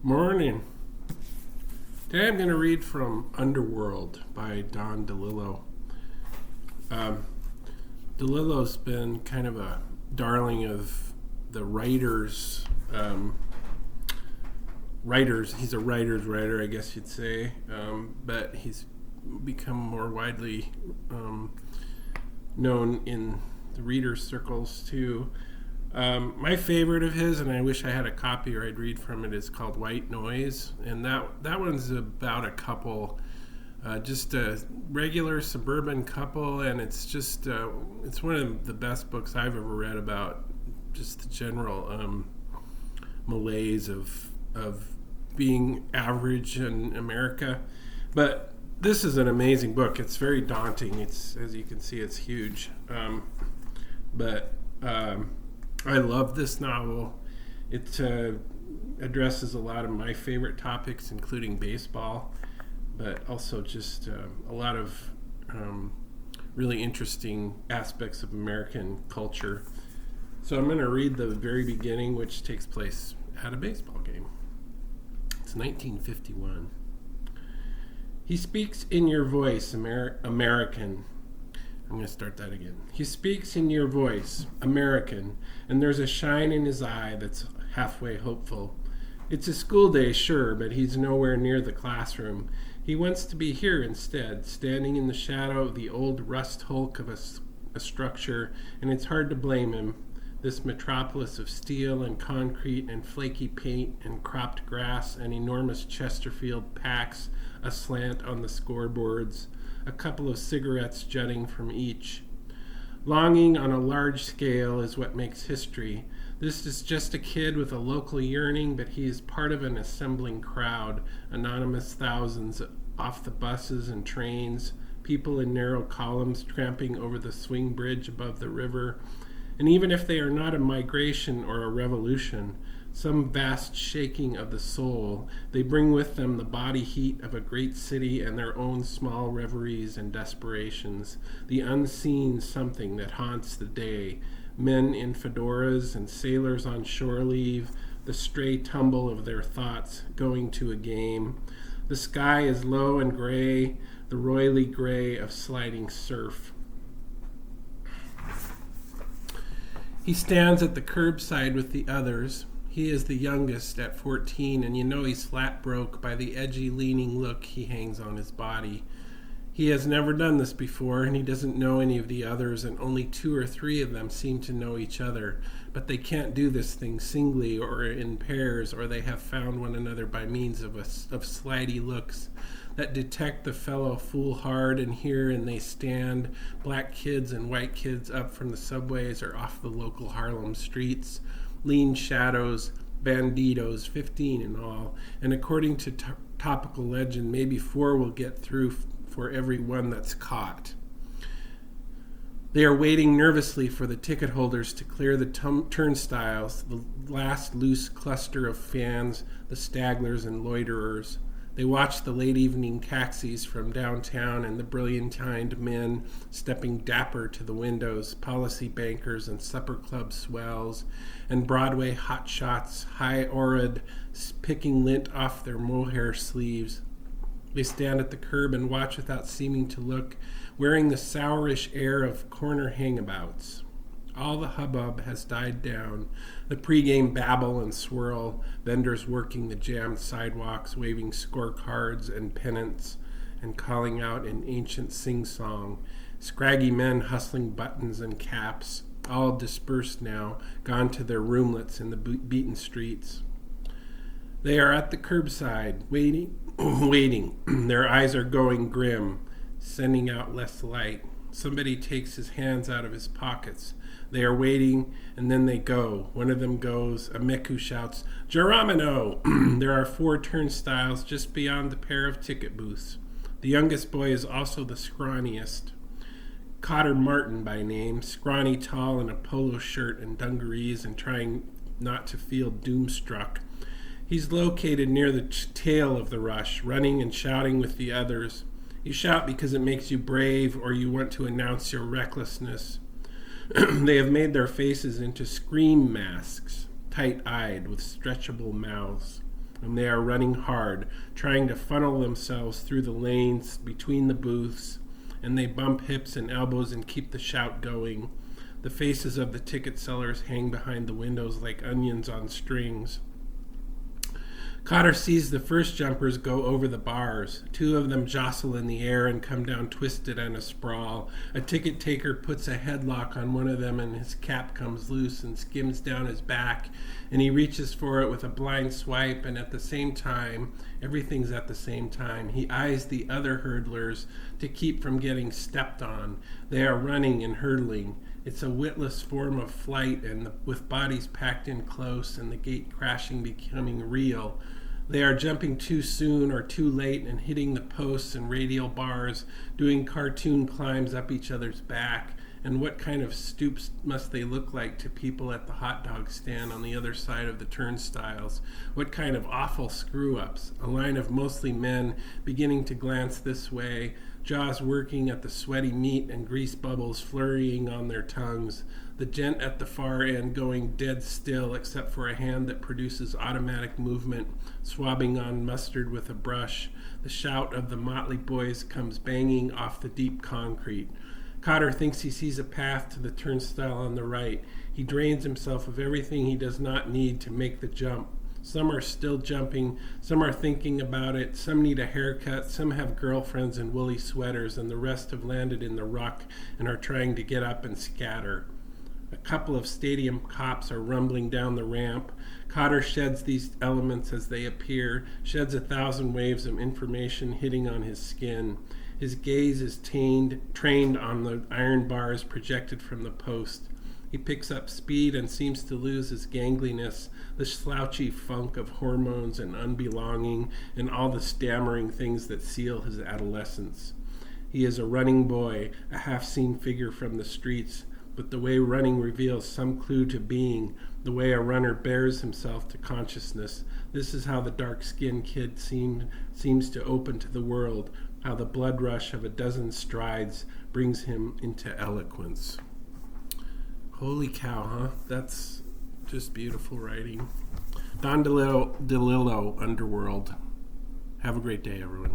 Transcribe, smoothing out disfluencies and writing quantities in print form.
Morning. Today I'm going to read from Underworld by DeLillo. DeLillo's been kind of a darling of the writers. He's a writer's writer, I guess you'd say, but he's become more widely known in the reader circles too. My favorite of his, and I wish I had a copy or I'd read from it, is called White Noise, and that one's about a couple, just a regular suburban couple, and it's just it's one of the best books I've ever read about just the general malaise of being average in America. But this is an amazing book. It's very daunting. It's, as you can see, it's huge, but I love this novel. It addresses a lot of my favorite topics, including baseball, but also just a lot of really interesting aspects of American culture. So I'm going to read the very beginning, which takes place at a baseball game. It's 1951. He speaks in your voice, American. I'm going to start that again. He speaks in your voice, American, and there's a shine in his eye that's halfway hopeful. It's a school day, sure, but he's nowhere near the classroom. He wants to be here instead, standing in the shadow of the old rust hulk of a structure, and it's hard to blame him. This metropolis of steel and concrete and flaky paint and cropped grass and enormous Chesterfield packs aslant on the scoreboards, a couple of cigarettes jutting from each. Longing on a large scale is what makes history. This is just a kid with a local yearning, but he is part of an assembling crowd, anonymous thousands off the buses and trains, people in narrow columns tramping over the swing bridge above the river. And even if they are not a migration or a revolution, some vast shaking of the soul, they bring with them the body heat of a great city and their own small reveries and desperations, the unseen something that haunts the day, men in fedoras and sailors on shore leave, the stray tumble of their thoughts going to a game. The sky is low and gray, the roily gray of sliding surf. He stands at the curbside with the others. He is the youngest at 14, and you know he's flat broke by the edgy, leaning look he hangs on his body. He has never done this before, and he doesn't know any of the others, and only 2 or 3 of them seem to know each other. But they can't do this thing singly or in pairs, or they have found one another by means of slidey looks that detect the fellow foolhard, and here and they stand, black kids and white kids up from the subways or off the local Harlem streets. Lean shadows, banditos, 15 in all, and according to topical legend, maybe 4 will get through for every one that's caught. They are waiting nervously for the ticket holders to clear the turnstiles, the last loose cluster of fans, the stagglers and loiterers. They watch the late evening taxis from downtown and the brilliant-eyed men stepping dapper to the windows, policy bankers and supper club swells, and Broadway hotshots, high-aured, picking lint off their mohair sleeves. They stand at the curb and watch without seeming to look, wearing the sourish air of corner hangabouts. All the hubbub has died down, the pregame babble and swirl, vendors working the jammed sidewalks, waving scorecards and pennants, and calling out in ancient sing-song, scraggy men hustling buttons and caps, all dispersed now, gone to their roomlets in the beaten streets. They are at the curbside, waiting. Their eyes are going grim, sending out less light. Somebody takes his hands out of his pockets. They are waiting, and then they go. One of them goes. A Meku shouts, "Geronimo!" There are 4 turnstiles just beyond the pair of ticket booths. The youngest boy is also the scrawniest. Cotter Martin by name, scrawny, tall in a polo shirt and dungarees and trying not to feel doomstruck. He's located near the tail of the rush, running and shouting with the others. You shout because it makes you brave or you want to announce your recklessness. They have made their faces into scream masks, tight-eyed with stretchable mouths. and they are running hard, trying to funnel themselves through the lanes between the booths, and they bump hips and elbows and keep the shout going. The faces of the ticket sellers hang behind the windows like onions on strings. Cotter sees the first jumpers go over the bars. Two of them jostle in the air and come down twisted in a sprawl. A ticket taker puts a headlock on one of them and his cap comes loose and skims down his back, and he reaches for it with a blind swipe, and at the same time, everything's at the same time, he eyes the other hurdlers to keep from getting stepped on. They are running and hurdling. It's a witless form of flight, and with bodies packed in close and the gate crashing becoming real. They are jumping too soon or too late and hitting the posts and radial bars, doing cartoon climbs up each other's back. And what kind of stoops must they look like to people at the hot dog stand on the other side of the turnstiles? What kind of awful screw-ups? A line of mostly men beginning to glance this way, jaws working at the sweaty meat and grease bubbles flurrying on their tongues. The gent at the far end going dead still except for a hand that produces automatic movement, swabbing on mustard with a brush. The shout of the motley boys comes banging off the deep concrete. Cotter thinks he sees a path to the turnstile on the right. He drains himself of everything he does not need to make the jump. Some are still jumping, some are thinking about it, some need a haircut, some have girlfriends in woolly sweaters, and the rest have landed in the ruck and are trying to get up and scatter. A couple of stadium cops are rumbling down the ramp. Cotter sheds these elements as they appear, sheds 1,000 waves of information hitting on his skin. His gaze is trained on the iron bars projected from the post. He picks up speed and seems to lose his gangliness, the slouchy funk of hormones and unbelonging, and all the stammering things that seal his adolescence. He is a running boy, a half-seen figure from the streets, but the way running reveals some clue to being, the way a runner bears himself to consciousness. This is how the dark-skinned kid seems to open to the world, how the blood rush of a dozen strides brings him into eloquence. Holy cow, huh? That's just beautiful writing. DeLillo, Underworld. Have a great day, everyone.